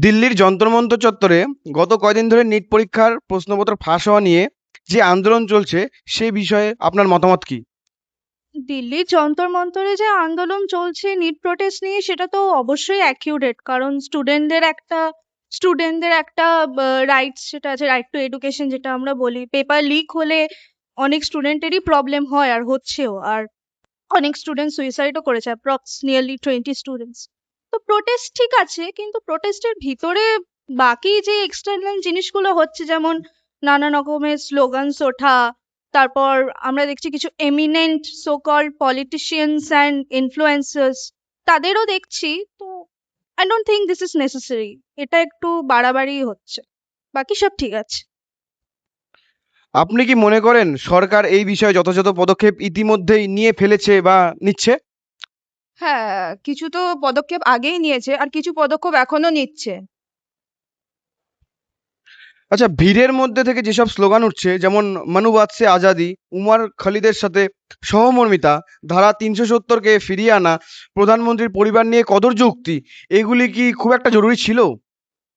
দিল্লির যন্তর মন্তর চত্বরে গত কয়দিন ধরে নিট পরীক্ষার প্রশ্নপত্র ফাঁস হওয়া নিয়ে যে আন্দোলন চলছে সে বিষয়ে আপনার মতামত কি? দিল্লির যন্তর মন্তরে যে আন্দোলন চলছে নিট প্রোটেস্ট নিয়ে সেটা তো অবশ্যই অ্যাকিউরেট, কারণ স্টুডেন্টদের একটা রাইটস সেটা আছে, রাইট টু এডুকেশন যেটা আমরা বলি। পেপার লিক হলে অনেক স্টুডেন্টেরই প্রবলেম হয় আর হচ্ছেও, আর অনেক স্টুডেন্ট সুইসাইডও করেছে, অ্যাপ্রক্স নিয়ারলি 20 স্টুডেন্টস। তো প্রোটেস্ট ঠিক আছে, কিন্তু প্রোটেস্টের ভিতরে বাকি যে এক্সটার্নাল জিনিসগুলো হচ্ছে, যেমন নানা রকমের স্লোগানস ওঠা, তারপর আমরা দেখছি কিছু eminent so called politicians and influencers তাদেরও দেখছি। তো I don't think this is necessary. এটা একটু বাড়াবাড়ি হচ্ছে, বাকি সব ঠিক আছে। আপনি কি মনে করেন সরকার এই বিষয়ে যথাযথ পদক্ষেপ ইতিমধ্যেই নিয়ে ফেলেছে বা নিচ্ছে? হ্যাঁ, কিছু তো পদক্ষেপ আগেই নিয়েছে আর কিছু পদক্ষেপ এখনো নিচ্ছে। আচ্ছা, ভিড়ের মধ্যে থেকে যেসব স্লোগান উঠছে, যেমন মানু বাত সে আজাদি, উমর খালিদের সাথে সহমর্মিতা, ধারা ৩৭০কে ফিরিয়ে আনা, প্রধানমন্ত্রীর পরিবার নিয়ে কদর্য উক্তি, এগুলি কি খুব একটা জরুরি ছিল?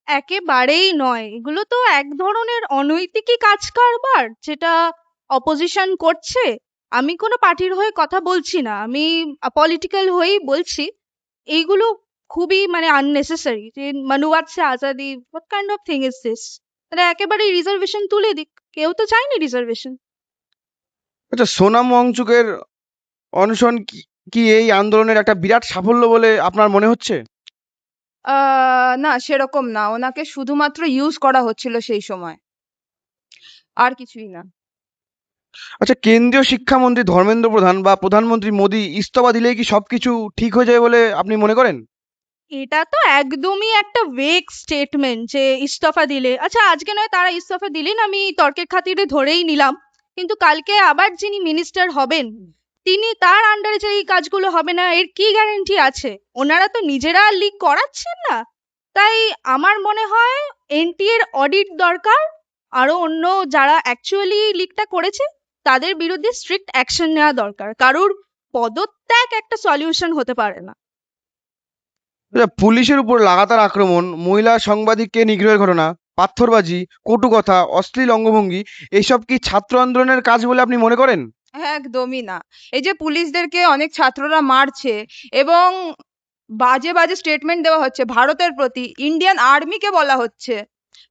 একেবারেই নয়, এগুলো তো এক ধরনের অনৈতিকই কাজ কারবার যেটা অপোজিশন করছে। আমি কোনো পার্টির হয়ে কথা বলছি না, আমি পলিটিক্যাল হয়েই বলছি। এইগুলো খুবই মানে আননেসেসারি। যে মানুয়াত সে Azadi, what kind of thing is this? তারা একেবারেই রিজার্ভেশন তুলে দিক, কেউ তো চায়নি রিজার্ভেশন। আচ্ছা, সোনাম ওয়াংচুকের অনশন কি কি এই আন্দোলনের একটা বিরাট সাফল্য বলে আপনার মনে হচ্ছে? না, সেরকম না, ওনাকে শুধুমাত্র ইউজ করা হচ্ছিল সেই সময়, আর কিছুই না। আচ্ছা, কেন্দ্রীয় শিক্ষামন্ত্রী ধর্মেন্দ্র প্রধান বা প্রধানমন্ত্রী মোদী ইস্তফা দিলেই কি সবকিছু ঠিক হয়ে যাবে বলে আপনি মনে করেন? এটা তো একদমই একটা ওয়েক স্টেটমেন্ট যে ইস্তফা দিলে, আচ্ছা আজকে নয় তারা ইস্তফা দিলেন, আমি তর্কের খাতিরে ধরেই নিলাম, কিন্তু কালকে আবার যিনি মিনিস্টার হবেন তিনি, তার আন্ডারে যে এই কাজগুলো হবে না এর কি গ্যারান্টি আছে? ওনারা তো নিজেরা লিক করাচ্ছেন না। তাই আমার মনে হয় এনটিএ এর অডিট দরকার। আরো অন্য যারা অ্যাকচুয়ালি লিকটা করেছে তাদের বিরুদ্ধে স্ট্রিক্ট অ্যাকশন নেওয়া দরকার। কারুর পদত্যাগ একটা সলিউশন হতে পারে না। আচ্ছা, পুলিশের উপর লাগাতার আক্রমণ, মহিলা সাংবাদিককে নিগ্রহের ঘটনা, পাথরবাজি, কটু কথা, অশ্লীল অঙ্গভঙ্গি, এইসব কি ছাত্র আন্দোলনের কাজ বলে আপনি মনে করেন? একদমই না। এই যে পুলিশদেরকে অনেক ছাত্ররা মারছে এবং বাজে বাজে স্টেটমেন্ট দেওয়া হচ্ছে ভারতের প্রতি, ইন্ডিয়ান আর্মিকে বলা হচ্ছে,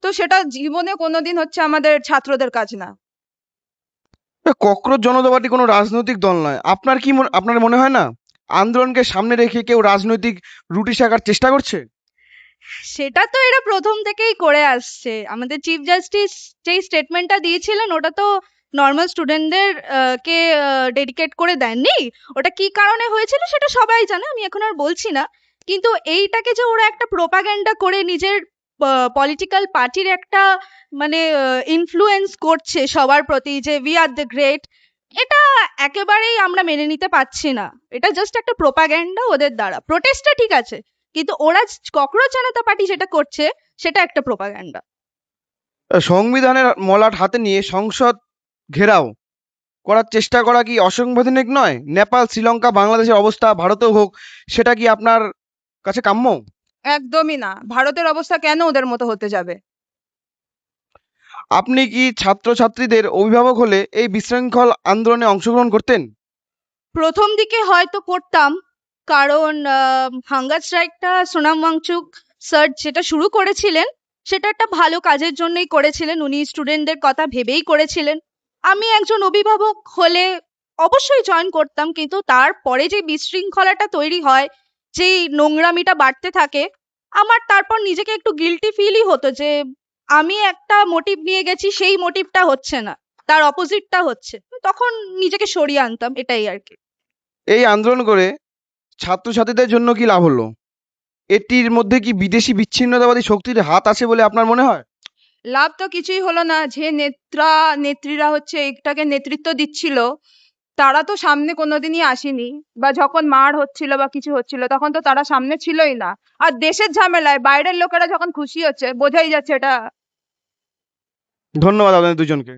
তো সেটা জীবনে কোনোদিন হচ্ছে আমাদের ছাত্রদের কাজ না। ককরোচ জনতা পার্টি কোনো রাজনৈতিক দল নয়। আপনার মনে হয় না আন্দোলনকে সামনে রেখে কেউ রাজনৈতিক রুটি সেকার চেষ্টা করছে? সেটা তো এরা প্রথম থেকেই করে আসছে। আমাদের চিফ জাস্টিস যেই স্টেটমেন্টটা দিয়েছিলেন ওটা তো নর্মাল স্টুডেন্টদের কে ডেডিকেট করে দেননি। ওটা কি কারণে হয়েছিল সেটা সবাই জানে, আমি এখন আর বলছি না। কিন্তু এইটাকে যে ওরা একটা প্রোপাগ্যান্ডা করে নিজের পলিটিক্যাল পার্টির একটা মানে ইনফ্লুয়েন্স করছে সবার প্রতি যে উই আর দ্য গ্রেট, এটা একেবারেই আমরা মেনে নিতে পারছি না। এটা জাস্ট একটা প্রোপাগ্যান্ডা ওদের দ্বারা। প্রোটেস্টটা ঠিক আছে, কিন্তু ওরা ককরোচ জনতা পার্টি যেটা করছে সেটা একটা প্রোপাগ্যান্ডা। সংবিধানের মলাট হাতে নিয়ে সংসদ ঘেরাও করার চেষ্টা করা কি অসাংবিধানিক নয়? নেপাল, শ্রীলঙ্কা, বাংলাদেশের অবস্থা ভারতেও হোক, সেটা কি আপনার কাছে কাম্য? একদমই না, ভারতের অবস্থা কেন ওদের মতো হতে যাবে? আপনি কি ছাত্রছাত্রীদের অভিভাবক হলে এই বিশৃঙ্খল আন্দোলনে অংশগ্রহণ করতেন? প্রথম দিকে হয়তো করতাম, কারণ হাঙ্গার স্ট্রাইকটা সোনাম ওয়াংচুক স্যার যেটা শুরু করেছিলেন সেটা একটা ভালো কাজের জন্যই করেছিলেন, উনি স্টুডেন্টদের কথা ভেবেই করেছিলেন। আমি একজন অভিভাবক হলে অবশ্যই জয়েন করতাম, কিন্তু তারপরে যে বিশৃঙ্খলাটা তৈরি হয়, যে নোংরামিটা বাড়তে থাকে, আমার তারপর নিজেকে একটু গিল্টি ফিলই হতো যে আমি একটা মোটিভ নিয়ে গেছি, সেই মোটিভটা হচ্ছে না, তার অপোজিটটা হচ্ছে, তখন নিজেকে সরিয়ে আনতাম, এটাই আর কি। এই আন্দোলন করে ছাত্রছাত্রীদের জন্য কি লাভ হলো? এটির মধ্যে কি বিদেশি বিচ্ছিন্নতাবাদী শক্তির হাত আছে বলে আপনার মনে হয়? লাভ তো কিছুই হলো না। যে নেত্রীরা হচ্ছে এটাকে নেতৃত্ব দিচ্ছিল, তারা তো সামনে কোনোদিনই আসেনি, বা যখন মার হচ্ছিল বা কিছু হচ্ছিল তখন তো তারা সামনে ছিলই না। আর দেশের ঝামেলায় বাইরের লোকেরা যখন খুশি হচ্ছে, বোঝাই যাচ্ছে এটা। ধন্যবাদ আপনাদের দুজনকে।